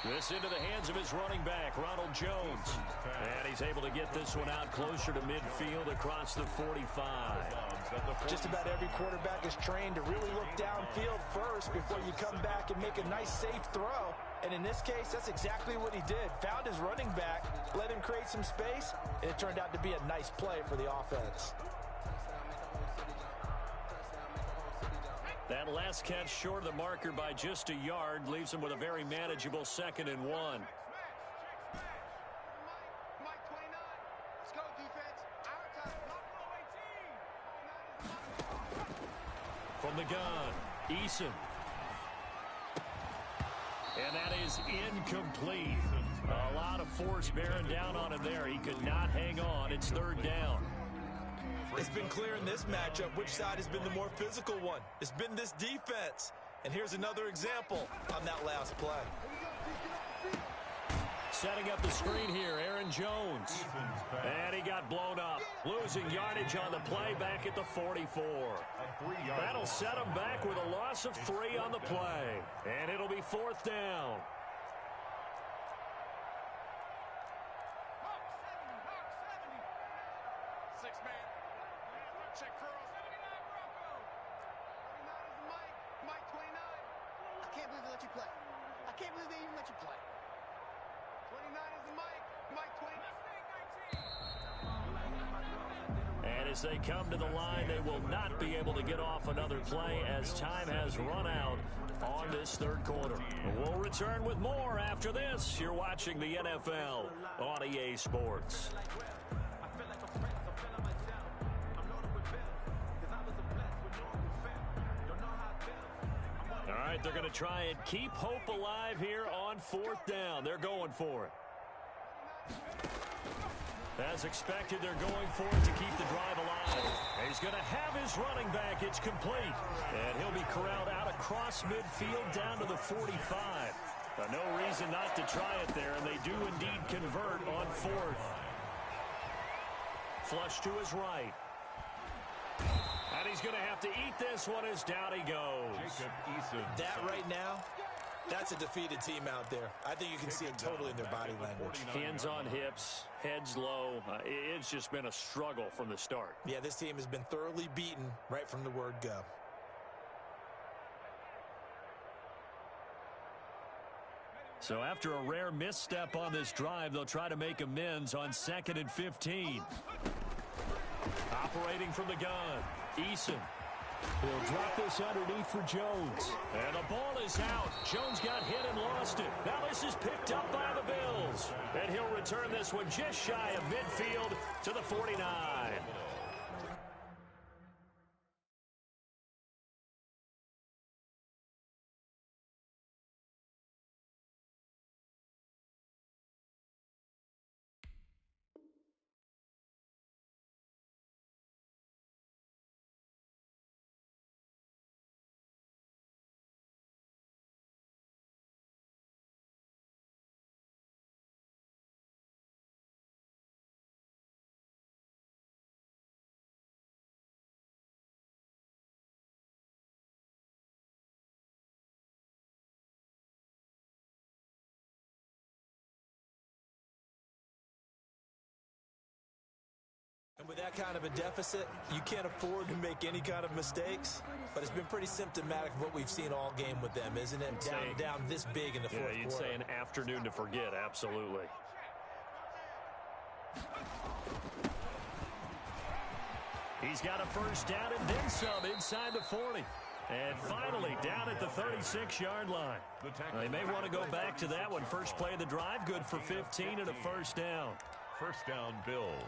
B: This into the hands of his running back, Ronald Jones. And he's able to get this one out closer to midfield across the 45.
D: Just about every quarterback is trained to really look downfield first before you come back and make a nice, safe throw. And in this case, that's exactly what he did. Found his running back, let him create some space, and it turned out to be a nice play for the offense.
B: That last catch short of the marker by just a yard leaves him with a very manageable 2nd and 1. From the gun, Eason. And that is incomplete. A lot of force bearing down on him there. He could not hang on. It's 3rd down.
D: It's been clear in this matchup which side has been the more physical one. It's been this defense. And here's another example on that last play.
B: Setting up the screen here, Aaron Jones. And he got blown up. Losing yardage on the play back at the 44. That'll set him back with a loss of 3 on the play. And it'll be 4th down.
F: Check curl. 39 is Mike. Mike 29.
G: I can't believe they let you play. I can't believe they even let you play.
F: 29 is Mike. Mike 29.
B: And as they come to the line, they will not be able to get off another play as time has run out on this third quarter. We'll return with more after this. You're watching the NFL on EA Sports. All right, they're going to try and keep hope alive here on fourth down. They're going for it. As expected, they're going for it to keep the drive alive. He's going to have his running back. It's complete. And he'll be corralled out across midfield down to the 45. No reason not to try it there, and they do indeed convert on fourth. Flush to his right. And he's going to have to eat this one as down he goes.
C: Jacob Eason.
D: That right now, that's a defeated team out there. I think you can see it totally in their body language.
B: Hands on hips, heads low. It's just been a struggle from the start.
D: Yeah, this team has been thoroughly beaten right from the word go.
B: So after a rare misstep on this drive, they'll try to make amends on 2nd and 15. Operating from the gun, Eason. He'll drop this underneath for Jones. And the ball is out. Jones got hit and lost it. Now this is picked up by the Bills. And he'll return this one just shy of midfield to the 49.
D: And with that kind of a deficit, you can't afford to make any kind of mistakes. But it's been pretty symptomatic of what we've seen all game with them, isn't it? Down this big in the fourth quarter.
B: You'd say an afternoon to forget, absolutely. He's got a first down and then some inside the 40. And finally down at the 36-yard line. They may want to go back to that one. First play of the drive, good for 15 and a first down.
C: First down, Bills.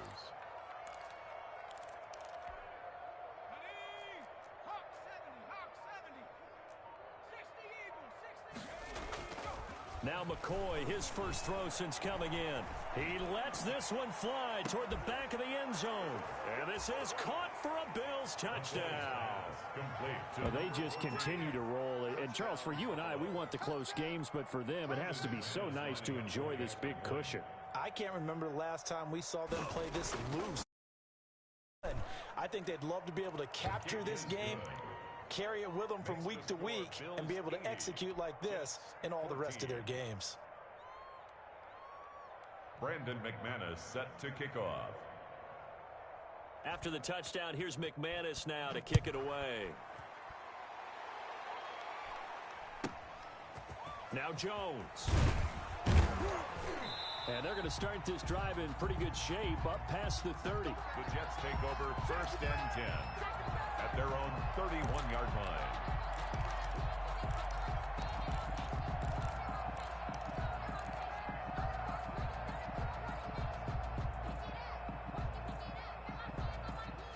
B: Now McCoy, his first throw since coming in. He lets this one fly toward the back of the end zone. And this is caught for a Bills touchdown.
C: Complete.
H: Well, they just continue to roll. And, Charles, for you and I, we want the close games, but for them, it has to be so nice to enjoy this big cushion.
D: I can't remember the last time we saw them play this loose. I think they'd love to be able to capture this game, carry it with them from week to week, and be able to execute like this in all the rest of their games.
C: Brandon McManus set to kick off.
B: After the touchdown, here's McManus now to kick it away. Now Jones. And they're going to start this drive in pretty good shape up past the 30.
C: The Jets take over first and 10 at their own 31-yard line.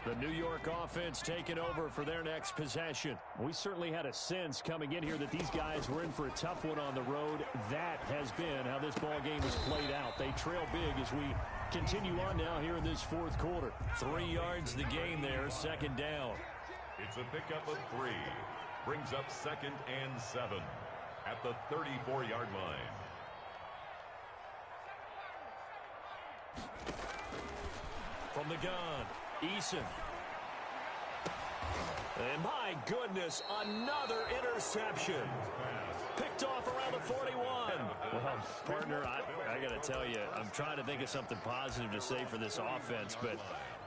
B: The New York offense taking over for their next possession.
H: We certainly had a sense coming in here that these guys were in for a tough one on the road. That has been how this ball game has played out. They trail big as we continue on now here in this fourth quarter.
B: 3 yards the gain there, second down.
C: It's a pickup of 3. Brings up second and 7 at the 34-yard line.
B: From the gun, Eason. And my goodness, another interception. Picked off around the 41.
H: Well, partner, I got to tell you, I'm trying to think of something positive to say for this offense, but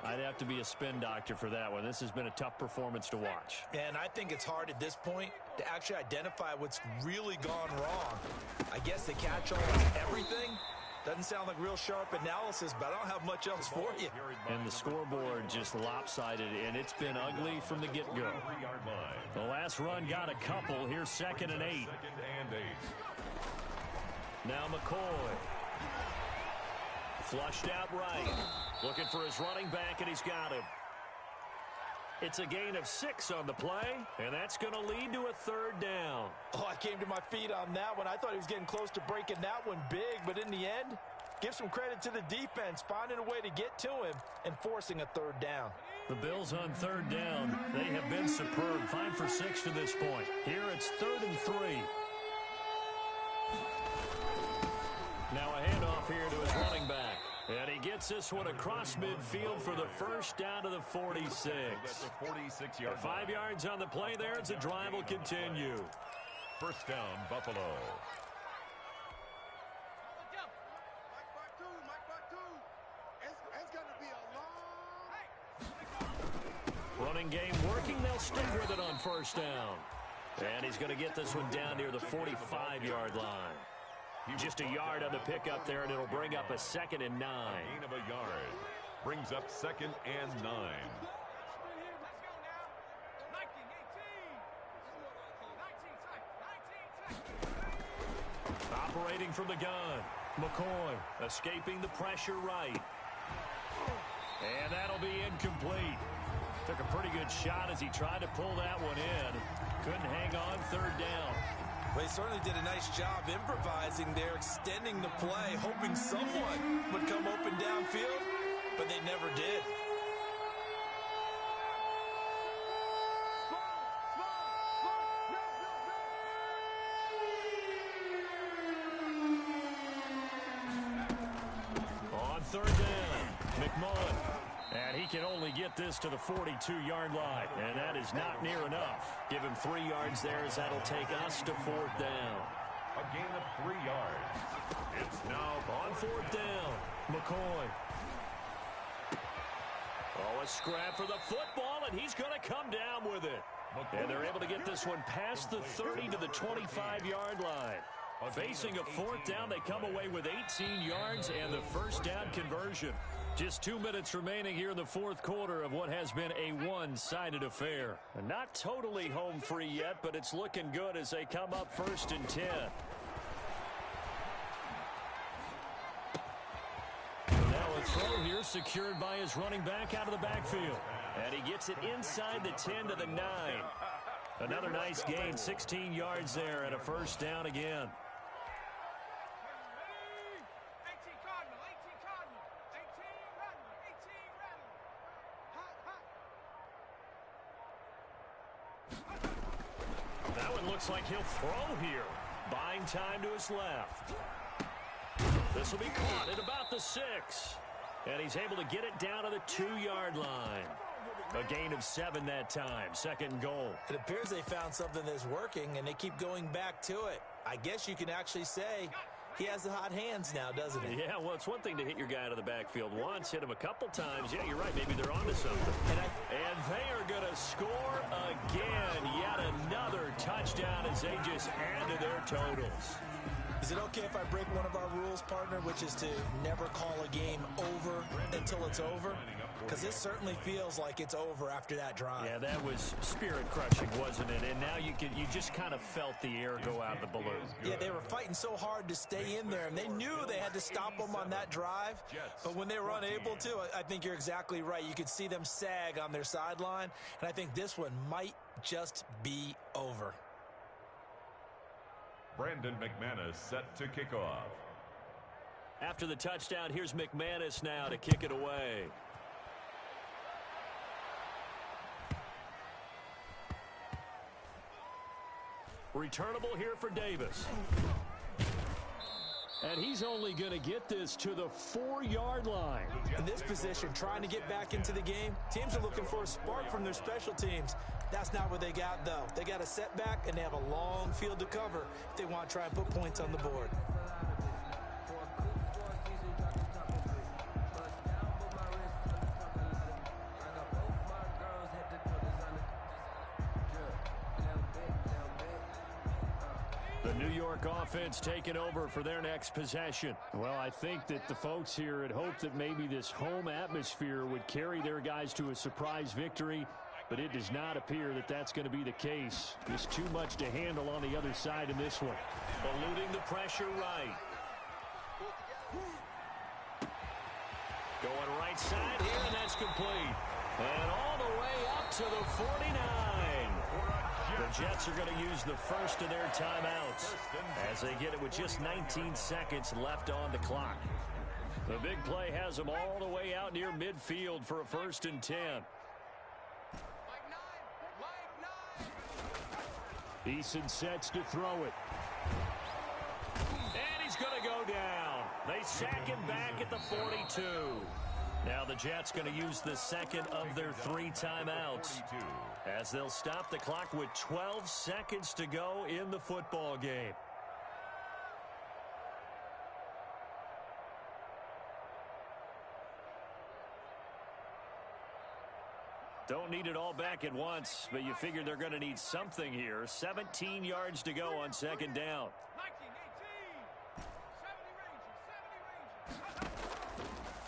B: I'd have to be a spin doctor for that one. This has been a tough performance to watch.
D: And I think it's hard at this point to actually identify what's really gone wrong. I guess the catch-all is everything. Doesn't sound like real sharp analysis, but I don't have much else for you.
B: And the scoreboard just lopsided, and it's been ugly from the get-go. The last run got a couple. Here's 2nd and 8. Now McCoy. Flushed out right. Looking for his running back, and he's got him. It's a gain of 6 on the play, and that's going to lead to a 3rd down.
D: Oh, I came to my feet on that one. I thought he was getting close to breaking that one big, but in the end, give some credit to the defense, finding a way to get to him and forcing a 3rd down.
B: The Bills on 3rd down. They have been superb. 5 for 6 to this point. Here it's 3rd and 3. Now a handoff here to his running back. And he gets this one across midfield for the 1st down to the 46. 5 yards on the play there as the drive will continue.
C: 1st down, Buffalo.
B: Running game working. They'll stick with it on 1st down. And he's going to get this one down near the 45-yard line. Just a yard on the pickup there, and it'll bring up a 2nd and 9.
C: Gain of a yard. Brings up 2nd and 9.
B: Operating from the gun. McCoy escaping the pressure right. And that'll be incomplete. Took a pretty good shot as he tried to pull that one in. Couldn't hang on 3rd down.
D: Well, he certainly did a nice job improvising there, extending the play, hoping someone would come open downfield, but they never did.
B: On 3rd down, McMullen. And he can only get this to the 42-yard line, and that is not near enough. Give him 3 yards there as that'll take us to 4th down.
C: A gain of 3 yards. It's now
B: on 4th down. McCoy. Oh, a scrap for the football, and he's going to come down with it. And they're able to get this one past the 30 to the 25-yard line. Facing a 4th down, they come away with 18 yards and the 1st down conversion. Just 2 minutes remaining here in the 4th quarter of what has been a one-sided affair. Not totally home free yet, but it's looking good as they come up 1st and 10. Now a throw here secured by his running back out of the backfield. And he gets it inside the 10 to the 9. Another nice gain, 16 yards there and a 1st down again. Looks like he'll throw here. Buying time to his left. This will be caught at about the 6. And he's able to get it down to the 2-yard line. A gain of 7 that time. 2nd and goal.
D: It appears they found something that's working, and they keep going back to it. I guess you can actually say he has the hot hands now, doesn't he?
B: Yeah, well, it's one thing to hit your guy out of the backfield once, hit him a couple times. Yeah, you're right. Maybe they're onto something. And they are going to score again. Yet another touchdown as they just add to their totals.
D: Is it okay if I break one of our rules, partner, which is to never call a game over until it's over? Because this certainly feels like it's over after that drive.
B: Yeah, that was spirit-crushing, wasn't it? And now you just kind of felt the air go out of the balloon.
D: Yeah, they were fighting so hard to stay in there, and they knew they had to stop them on that drive. But when they were unable to, I think you're exactly right. You could see them sag on their sideline, and I think this one might just be over.
C: Brandon McManus set to kick off.
B: After the touchdown, here's McManus now to kick it away. Returnable here for Davis. And he's only going to get this to the 4-yard line.
D: In this position, trying to get back into the game, teams are looking for a spark from their special teams. That's not what they got, though. They got a setback, and they have a long field to cover if they want to try and put points on the board.
B: The New York offense taking over for their next possession. Well, I think that the folks here had hoped that maybe this home atmosphere would carry their guys to a surprise victory, but it does not appear that that's going to be the case. Just too much to handle on the other side in this one. Eluding the pressure right. Going right side here, and that's complete. And all the way up to the 49. The Jets are going to use the first of their timeouts as they get it with just 19 seconds left on the clock. The big play has them all the way out near midfield for a 1st and 10. Eason sets to throw it. And he's going to go down. They sack him back at the 42. Now the Jets going to use the second of their 3 timeouts as they'll stop the clock with 12 seconds to go in the football game. Don't need it all back at once, but you figure they're going to need something here. 17 yards to go on 2nd down.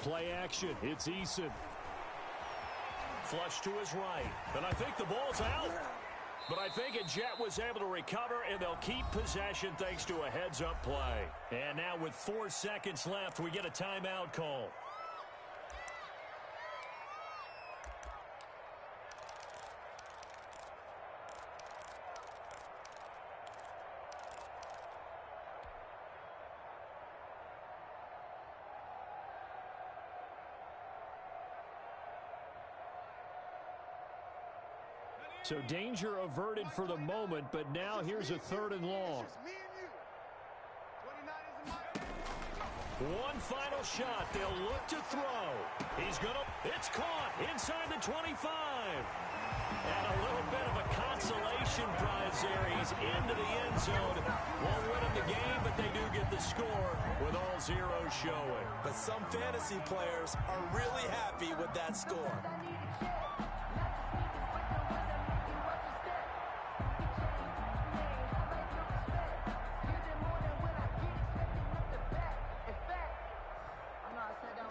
B: Play action. It's Eason. Flush to his right. And I think the ball's out. But I think a Jet was able to recover, and they'll keep possession thanks to a heads-up play. And now with 4 seconds left, we get a timeout call. So danger averted for the moment, but now here's a 3rd and long. One final shot. They'll look to throw. He's going to... It's caught inside the 25. And a little bit of a consolation prize there. He's into the end zone. Won't win him the game, but they do get the score with all zeros showing.
D: But some fantasy players are really happy with that score.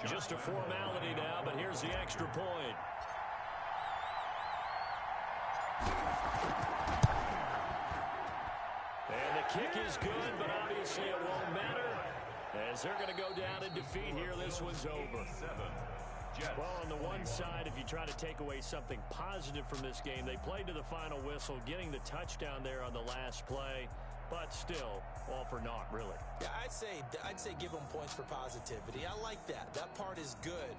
B: Just a formality now, but here's the extra point. And the kick is good, but obviously it won't matter as they're going to go down in defeat here. This one's over. Well, on the one side, if you try to take away something positive from this game, they played to the final whistle, getting the touchdown there on the last play. But still, all for naught, really.
D: Yeah, I'd say give them points for positivity. I like that. That part is good.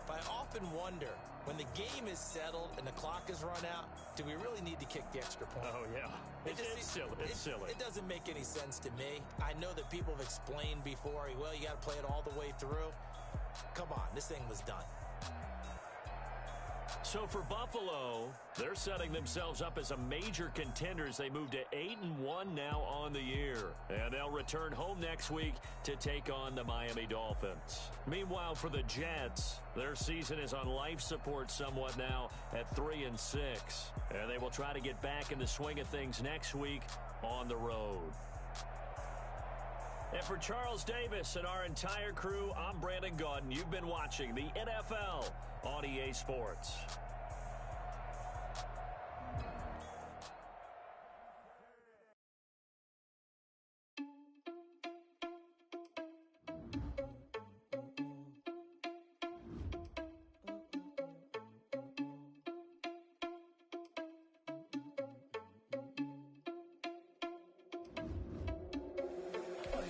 D: But I often wonder, when the game is settled and the clock is run out, do we really need to kick the extra point?
B: Oh, yeah. It's silly. It's silly.
D: It doesn't make any sense to me. I know that people have explained before, well, you got to play it all the way through. Come on, this thing was done.
B: So for Buffalo, they're setting themselves up as a major contender as they move to 8-1 now on the year. And they'll return home next week to take on the Miami Dolphins. Meanwhile, for the Jets, their season is on life support somewhat now at 3-6. And they will try to get back in the swing of things next week on the road. And for Charles Davis and our entire crew, I'm Brandon Gaudin. You've been watching the NFL on EA Sports.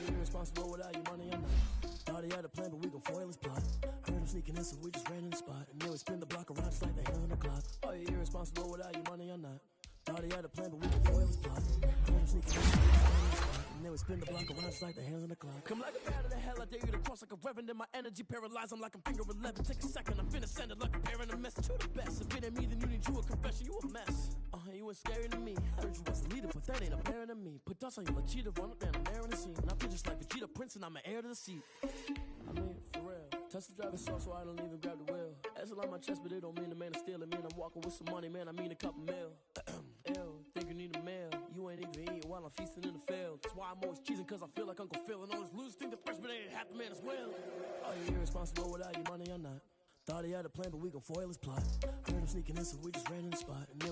I: Irresponsible without your money, I'm not. Thought he had a plan, but we gon' foil his plot. Heard him sneaking in, so we just ran in the spot. And then we spin the block around just like the hell on the clock. Are you irresponsible without your money, I'm not. Thought he had a plan, but we gon' foil his plot. Heard him sneaking in, so we just ran in the spot. And then we spin the block around just like the hell on the clock. Come like a bat of the hell, I dare you to cross like a reverend. And my energy paralyzed, I'm like I'm finger 11. Take a second, I'm finna send it like a parent a message. You the best, if it ain't me, then you need you a confession. You a mess. You ain't scary to me. Heard you was a leader, but that ain't apparent to me. Put dust on you, like cheetah, run up down there in the scene. And I feel just like Vegeta Prince, and I'm an heir to the seat. I mean, for real. Touch the driver's soft, so I don't even grab the wheel. That's on my chest, but it don't mean the man is stealing. Man, I'm walking with some money, man, I mean a couple mil. Ew, think you need a mail. You ain't even eat. while I'm feasting in the field. That's why I'm always cheesing, cause I feel like Uncle Phil. And all this losers think the freshman ain't half the man as well. Are you irresponsible without your money or not? Thought he had a plan, but we gon' foil his plot. Heard him sneaking in, so we just ran in the spot. And